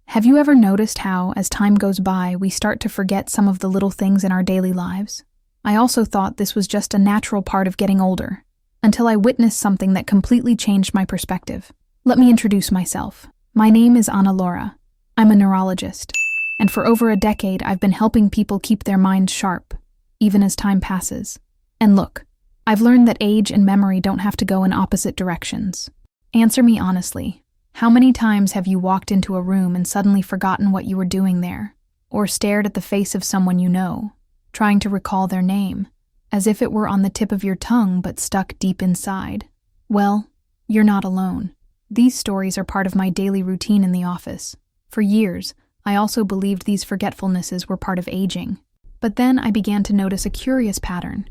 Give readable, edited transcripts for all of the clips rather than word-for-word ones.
Have you ever noticed how, as time goes by, we start to forget some of the little things in our daily lives? I also thought this was just a natural part of getting older, until I witnessed something that completely changed my perspective. Let me introduce myself. My name is Ana Laura. I'm a neurologist, and for over a decade I've been helping people keep their minds sharp, even as time passes. And look, I've learned that age and memory don't have to go in opposite directions. Answer me honestly. How many times have you walked into a room and suddenly forgotten what you were doing there, or stared at the face of someone you know, trying to recall their name, as if it were on the tip of your tongue but stuck deep inside? Well, you're not alone. These stories are part of my daily routine in the office. For years, I also believed these forgetfulnesses were part of aging. But then I began to notice a curious pattern.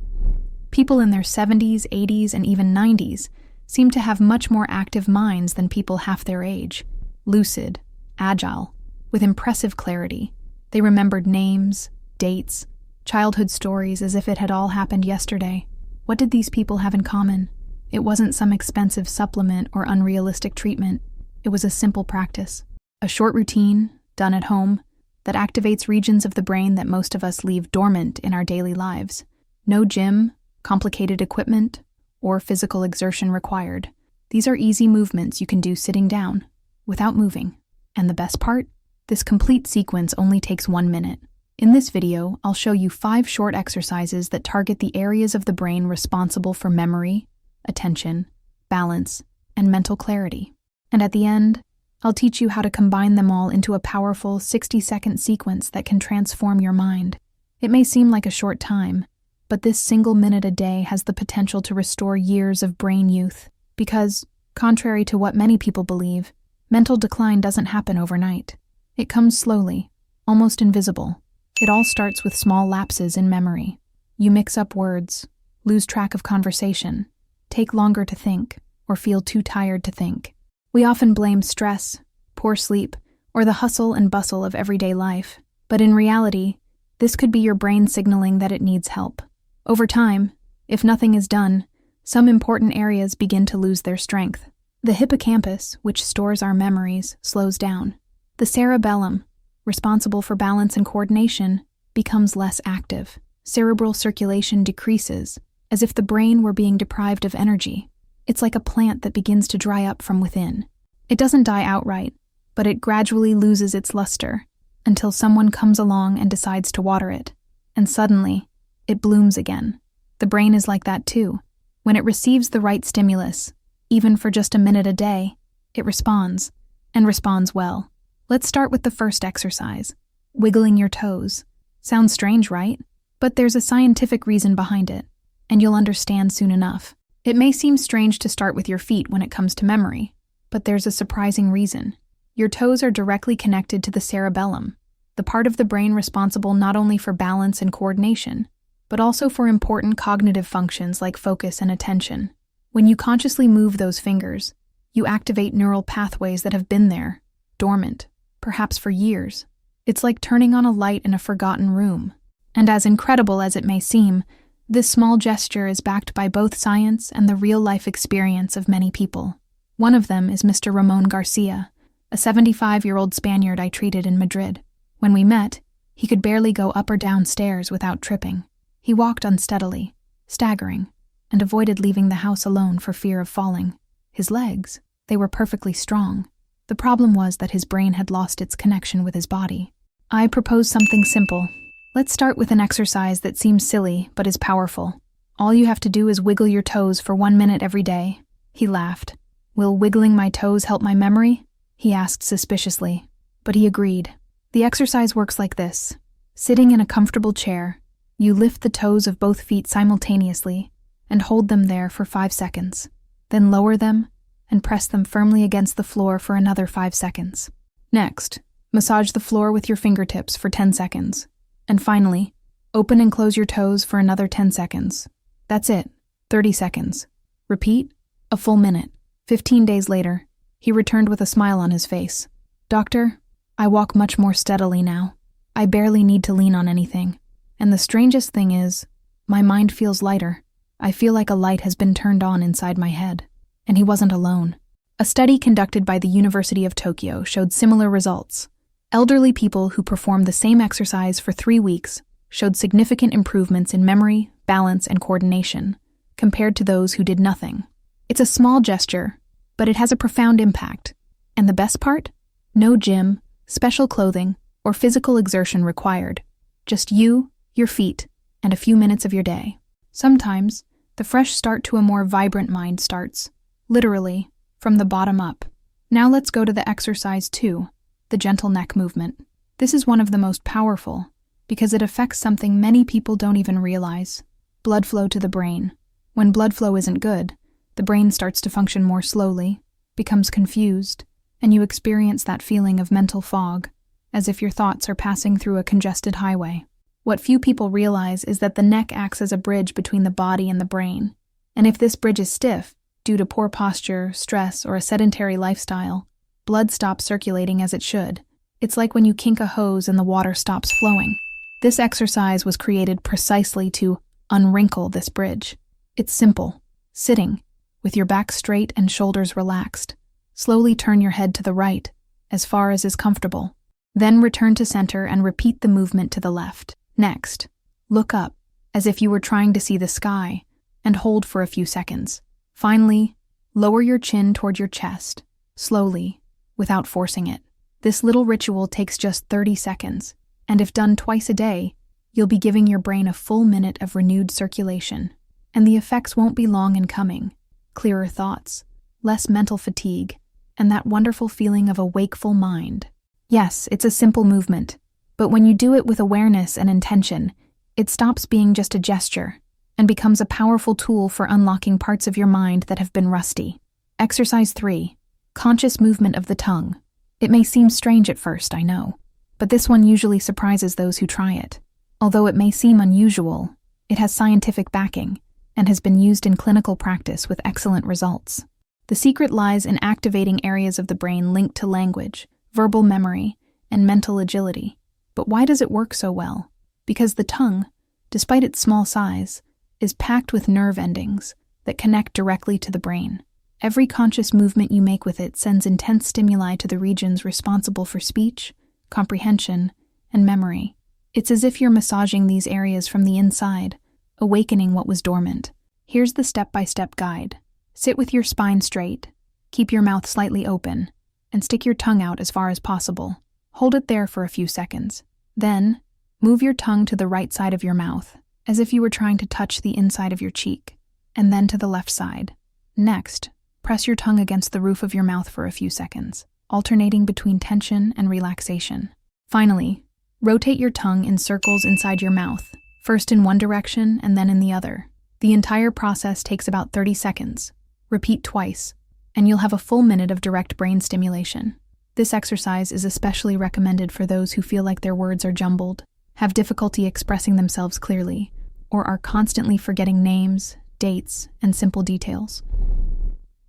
People in their 70s, 80s, and even 90s seem to have much more active minds than people half their age. Lucid, agile, with impressive clarity. They remembered names, dates, childhood stories as if it had all happened yesterday. What did these people have in common? It wasn't some expensive supplement or unrealistic treatment. It was a simple practice. A short routine, done at home, that activates regions of the brain that most of us leave dormant in our daily lives. No gym, complicated equipment, or physical exertion required. These are easy movements you can do sitting down, without moving. And the best part? This complete sequence only takes 1 minute. In this video, I'll show you 5 short exercises that target the areas of the brain responsible for memory, attention, balance, and mental clarity. And at the end, I'll teach you how to combine them all into a powerful 60-second sequence that can transform your mind. It may seem like a short time, but this single minute a day has the potential to restore years of brain youth. Because, contrary to what many people believe, mental decline doesn't happen overnight. It comes slowly, almost invisible. It all starts with small lapses in memory. You mix up words, lose track of conversation, take longer to think, or feel too tired to think. We often blame stress, poor sleep, or the hustle and bustle of everyday life. But in reality, this could be your brain signaling that it needs help. Over time, if nothing is done, some important areas begin to lose their strength. The hippocampus, which stores our memories, slows down. The cerebellum, responsible for balance and coordination, becomes less active. Cerebral circulation decreases, as if the brain were being deprived of energy. It's like a plant that begins to dry up from within. It doesn't die outright, but it gradually loses its luster, until someone comes along and decides to water it. And suddenly, it blooms again. The brain is like that too. When it receives the right stimulus, even for just a minute a day, it responds, and responds well. Let's start with the first exercise, wiggling your toes. Sounds strange, right? But there's a scientific reason behind it, and you'll understand soon enough. It may seem strange to start with your feet when it comes to memory, but there's a surprising reason. Your toes are directly connected to the cerebellum, the part of the brain responsible not only for balance and coordination, but also for important cognitive functions like focus and attention. When you consciously move those fingers, you activate neural pathways that have been there, dormant, perhaps for years. It's like turning on a light in a forgotten room. And as incredible as it may seem, this small gesture is backed by both science and the real-life experience of many people. One of them is Mr. Ramon Garcia, a 75-year-old Spaniard I treated in Madrid. When we met, he could barely go up or down stairs without tripping. He walked unsteadily, staggering, and avoided leaving the house alone for fear of falling. His legs, they were perfectly strong. The problem was that his brain had lost its connection with his body. I proposed something simple. Let's start with an exercise that seems silly but is powerful. All you have to do is wiggle your toes for 1 minute every day. He laughed. Will wiggling my toes help my memory? He asked suspiciously, but he agreed. The exercise works like this. Sitting in a comfortable chair, you lift the toes of both feet simultaneously and hold them there for 5 seconds. Then lower them and press them firmly against the floor for another 5 seconds. Next, massage the floor with your fingertips for 10 seconds. And finally, open and close your toes for another 10 seconds. That's it, 30 seconds. Repeat, a full minute. 15 days later, he returned with a smile on his face. Doctor, I walk much more steadily now. I barely need to lean on anything. And the strangest thing is, my mind feels lighter. I feel like a light has been turned on inside my head. And he wasn't alone. A study conducted by the University of Tokyo showed similar results. Elderly people who performed the same exercise for 3 weeks showed significant improvements in memory, balance, and coordination, compared to those who did nothing. It's a small gesture, but it has a profound impact. And the best part? No gym, special clothing, or physical exertion required. Just you, your feet, and a few minutes of your day. Sometimes, the fresh start to a more vibrant mind starts, literally, from the bottom up. Now let's go to the exercise 2, the gentle neck movement. This is one of the most powerful, because it affects something many people don't even realize: blood flow to the brain. When blood flow isn't good, the brain starts to function more slowly, becomes confused, and you experience that feeling of mental fog, as if your thoughts are passing through a congested highway. What few people realize is that the neck acts as a bridge between the body and the brain. And if this bridge is stiff, due to poor posture, stress, or a sedentary lifestyle, blood stops circulating as it should. It's like when you kink a hose and the water stops flowing. This exercise was created precisely to unwrinkle this bridge. It's simple. Sitting, with your back straight and shoulders relaxed. Slowly turn your head to the right, as far as is comfortable. Then return to center and repeat the movement to the left. Next, look up, as if you were trying to see the sky, and hold for a few seconds. Finally, lower your chin toward your chest, slowly, without forcing it. This little ritual takes just 30 seconds, and if done twice a day, you'll be giving your brain a full minute of renewed circulation. And the effects won't be long in coming. Clearer thoughts, less mental fatigue, and that wonderful feeling of a wakeful mind. Yes, it's a simple movement, but when you do it with awareness and intention, it stops being just a gesture and becomes a powerful tool for unlocking parts of your mind that have been rusty. Exercise 3. Conscious movement of the tongue. It may seem strange at first, I know, but this one usually surprises those who try it. Although it may seem unusual, it has scientific backing and has been used in clinical practice with excellent results. The secret lies in activating areas of the brain linked to language, verbal memory, and mental agility. But why does it work so well? Because the tongue, despite its small size, is packed with nerve endings that connect directly to the brain. Every conscious movement you make with it sends intense stimuli to the regions responsible for speech, comprehension, and memory. It's as if you're massaging these areas from the inside, awakening what was dormant. Here's the step-by-step guide. Sit with your spine straight, keep your mouth slightly open, and stick your tongue out as far as possible. Hold it there for a few seconds. Then, move your tongue to the right side of your mouth, as if you were trying to touch the inside of your cheek, and then to the left side. Next, press your tongue against the roof of your mouth for a few seconds, alternating between tension and relaxation. Finally, rotate your tongue in circles inside your mouth, first in one direction and then in the other. The entire process takes about 30 seconds. Repeat twice, and you'll have a full minute of direct brain stimulation. This exercise is especially recommended for those who feel like their words are jumbled, have difficulty expressing themselves clearly, or are constantly forgetting names, dates, and simple details.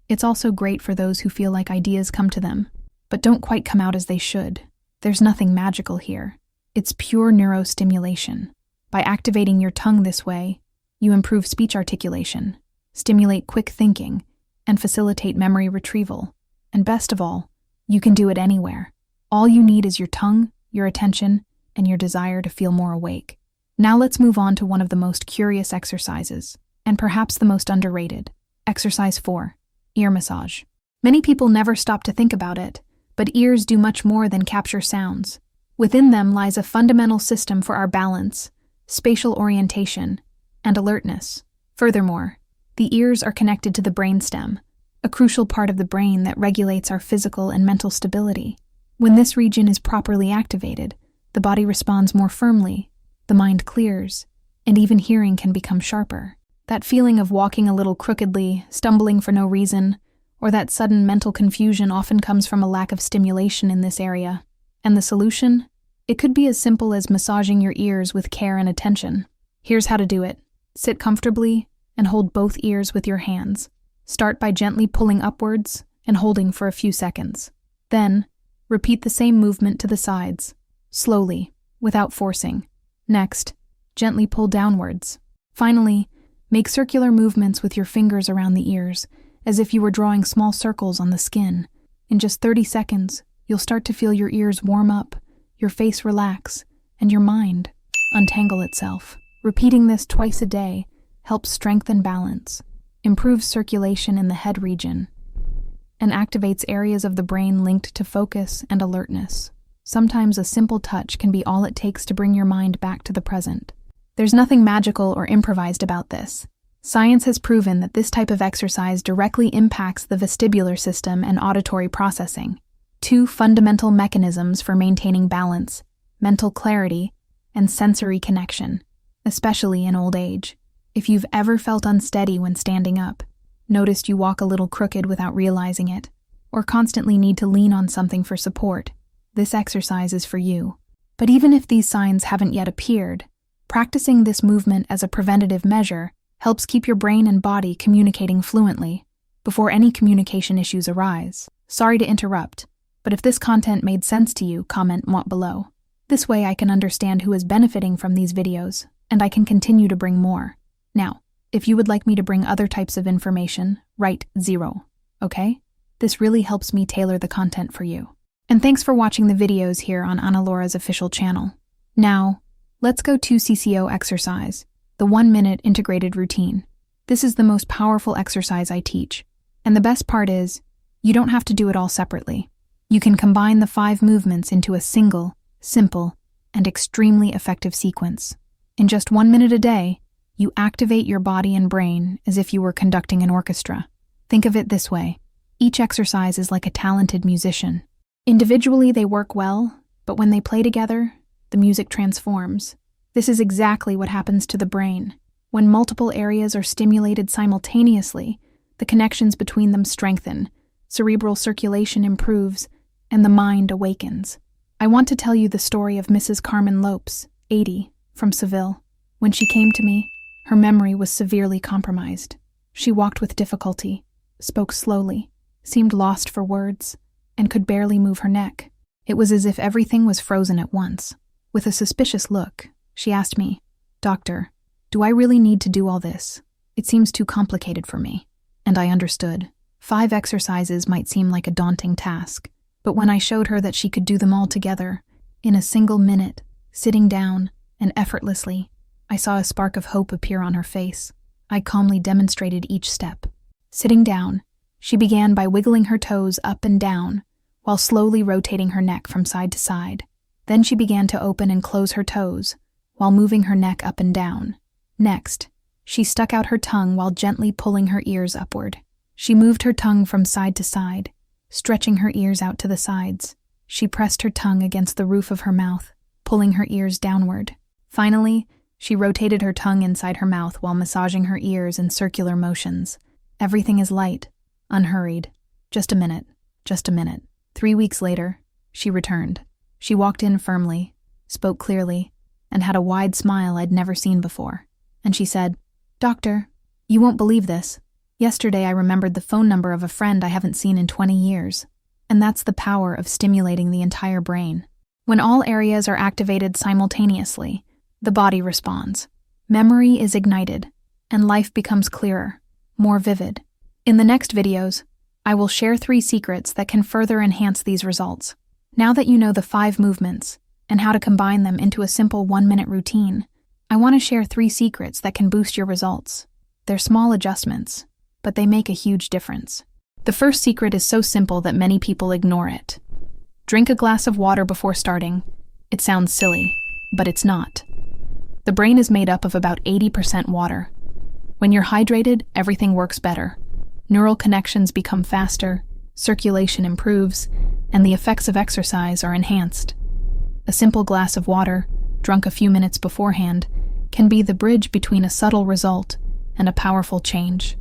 It's also great for those who feel like ideas come to them, but don't quite come out as they should. There's nothing magical here. It's pure neurostimulation. By activating your tongue this way, you improve speech articulation, stimulate quick thinking, and facilitate memory retrieval. And best of all, you can do it anywhere. All you need is your tongue, your attention, and your desire to feel more awake. Now let's move on to one of the most curious exercises, and perhaps the most underrated. Exercise 4. Ear massage. Many people never stop to think about it, but ears do much more than capture sounds. Within them lies a fundamental system for our balance, spatial orientation, and alertness. Furthermore, the ears are connected to the brainstem, a crucial part of the brain that regulates our physical and mental stability. When this region is properly activated, the body responds more firmly, the mind clears, and even hearing can become sharper. That feeling of walking a little crookedly, stumbling for no reason, or that sudden mental confusion often comes from a lack of stimulation in this area. And the solution? It could be as simple as massaging your ears with care and attention. Here's how to do it. Sit comfortably and hold both ears with your hands. Start by gently pulling upwards and holding for a few seconds. Then, repeat the same movement to the sides, slowly, without forcing. Next, gently pull downwards. Finally, make circular movements with your fingers around the ears, as if you were drawing small circles on the skin. In just 30 seconds, you'll start to feel your ears warm up your face relax, and your mind untangle itself. Repeating this twice a day helps strengthen balance, improves circulation in the head region, and activates areas of the brain linked to focus and alertness. Sometimes a simple touch can be all it takes to bring your mind back to the present. There's nothing magical or improvised about this. Science has proven that this type of exercise directly impacts the vestibular system and auditory processing, two fundamental mechanisms for maintaining balance, mental clarity, and sensory connection, especially in old age. If you've ever felt unsteady when standing up, noticed you walk a little crooked without realizing it, or constantly need to lean on something for support, this exercise is for you. But even if these signs haven't yet appeared, practicing this movement as a preventative measure helps keep your brain and body communicating fluently before any communication issues arise. Sorry to interrupt, but if this content made sense to you, comment moi below. This way I can understand who is benefiting from these videos, and I can continue to bring more. Now, if you would like me to bring other types of information, write 0, okay? This really helps me tailor the content for you. And thanks for watching the videos here on Ana Laura's official channel. Now, let's go to CCO exercise, the 1-minute integrated routine. This is the most powerful exercise I teach, and the best part is, you don't have to do it all separately. You can combine the 5 movements into a single, simple, and extremely effective sequence. In just 1 minute a day, you activate your body and brain as if you were conducting an orchestra. Think of it this way. Each exercise is like a talented musician. Individually, they work well, but when they play together, the music transforms. This is exactly what happens to the brain. When multiple areas are stimulated simultaneously, the connections between them strengthen, cerebral circulation improves, and the mind awakens. I want to tell you the story of Mrs. Carmen Lopes, 80, from Seville. When she came to me, her memory was severely compromised. She walked with difficulty, spoke slowly, seemed lost for words, and could barely move her neck. It was as if everything was frozen at once. With a suspicious look, she asked me, "Doctor, do I really need to do all this? It seems too complicated for me." And I understood. 5 exercises might seem like a daunting task, but when I showed her that she could do them all together, in a single minute, sitting down, and effortlessly, I saw a spark of hope appear on her face. I calmly demonstrated each step. Sitting down, she began by wiggling her toes up and down, while slowly rotating her neck from side to side. Then she began to open and close her toes, while moving her neck up and down. Next, she stuck out her tongue while gently pulling her ears upward. She moved her tongue from side to side, stretching her ears out to the sides. She pressed her tongue against the roof of her mouth, pulling her ears downward. Finally, she rotated her tongue inside her mouth while massaging her ears in circular motions. Everything is light, unhurried. Just a minute, just a minute. 3 weeks later, she returned. She walked in firmly, spoke clearly, and had a wide smile I'd never seen before. And she said, "Doctor, you won't believe this. Yesterday I remembered the phone number of a friend I haven't seen in 20 years. And that's the power of stimulating the entire brain. When all areas are activated simultaneously, the body responds. Memory is ignited, and life becomes clearer, more vivid. In the next videos, I will share 3 secrets that can further enhance these results. Now that you know the 5 movements and how to combine them into a simple 1-minute routine, I want to share 3 secrets that can boost your results. They're small adjustments, but they make a huge difference. The first secret is so simple that many people ignore it. Drink a glass of water before starting. It sounds silly, but it's not. The brain is made up of about 80% water. When you're hydrated, everything works better. Neural connections become faster, circulation improves, and the effects of exercise are enhanced. A simple glass of water, drunk a few minutes beforehand, can be the bridge between a subtle result and a powerful change.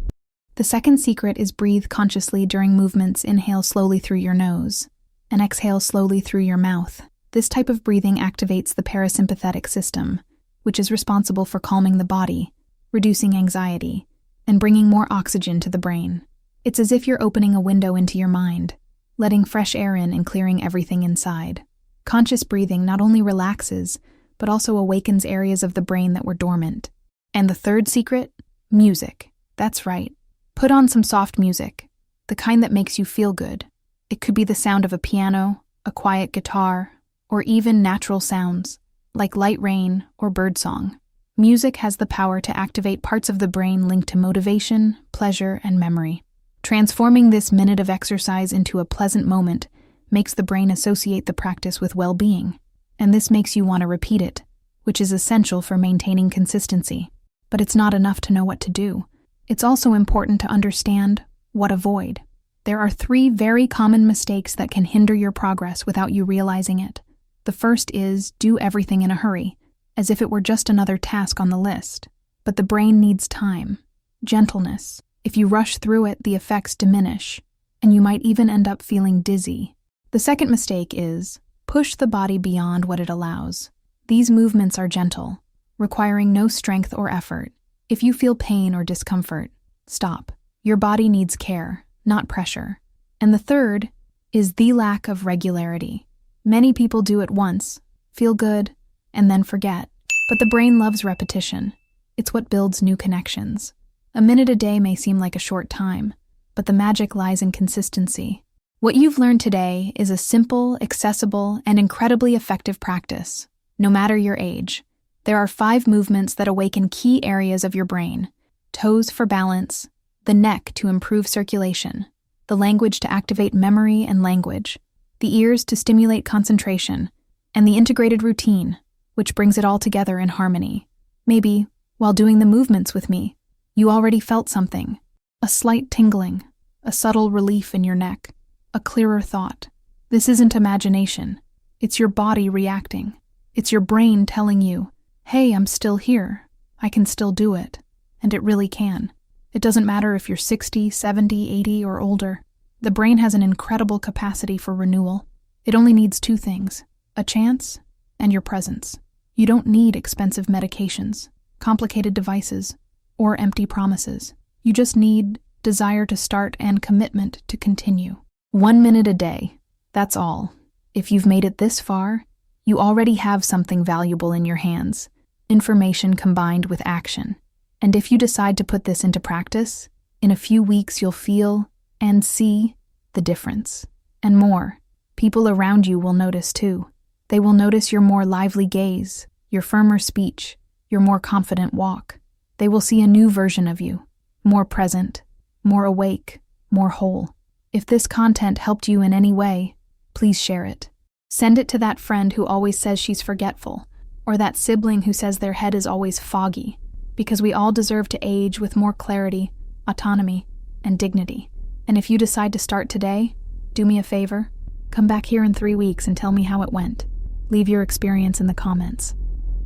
The second secret is breathe consciously during movements. Inhale slowly through your nose and exhale slowly through your mouth. This type of breathing activates the parasympathetic system, which is responsible for calming the body, reducing anxiety, and bringing more oxygen to the brain. It's as if you're opening a window into your mind, letting fresh air in and clearing everything inside. Conscious breathing not only relaxes, but also awakens areas of the brain that were dormant. And the third secret? Music. That's right. Put on some soft music, the kind that makes you feel good. It could be the sound of a piano, a quiet guitar, or even natural sounds, like light rain or birdsong. Music has the power to activate parts of the brain linked to motivation, pleasure, and memory. Transforming this minute of exercise into a pleasant moment makes the brain associate the practice with well-being, and this makes you want to repeat it, which is essential for maintaining consistency. But it's not enough to know what to do. It's also important to understand what to avoid. There are 3 very common mistakes that can hinder your progress without you realizing it. The first is do everything in a hurry, as if it were just another task on the list. But the brain needs time, gentleness. If you rush through it, the effects diminish, and you might even end up feeling dizzy. The second mistake is push the body beyond what it allows. These movements are gentle, requiring no strength or effort. If you feel pain or discomfort, stop. Your body needs care, not pressure. And the third is the lack of regularity. Many people do it once, feel good, and then forget. But the brain loves repetition. It's what builds new connections. A minute a day may seem like a short time, but the magic lies in consistency. What you've learned today is a simple, accessible, and incredibly effective practice. No matter your age, there are 5 movements that awaken key areas of your brain: toes for balance, the neck to improve circulation, the language to activate memory and language, the ears to stimulate concentration, and the integrated routine, which brings it all together in harmony. Maybe, while doing the movements with me, you already felt something: a slight tingling, a subtle relief in your neck, a clearer thought. This isn't imagination. It's your body reacting. It's your brain telling you, hey, I'm still here. I can still do it. And it really can. It doesn't matter if you're 60, 70, 80, or older. The brain has an incredible capacity for renewal. It only needs 2 things: a chance and your presence. You don't need expensive medications, complicated devices, or empty promises. You just need desire to start and commitment to continue. 1 minute a day. That's all. If you've made it this far, you already have something valuable in your hands, information combined with action. And if you decide to put this into practice, in a few weeks you'll feel and see the difference. And more, people around you will notice too. They will notice your more lively gaze, your firmer speech, your more confident walk. They will see a new version of you, more present, more awake, more whole. If this content helped you in any way, please share it. Send it to that friend who always says she's forgetful, or that sibling who says their head is always foggy, because we all deserve to age with more clarity, autonomy, and dignity. And if you decide to start today, do me a favor, come back here in 3 weeks and tell me how it went. Leave your experience in the comments,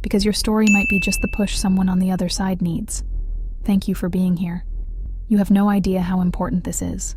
because your story might be just the push someone on the other side needs. Thank you for being here. You have no idea how important this is.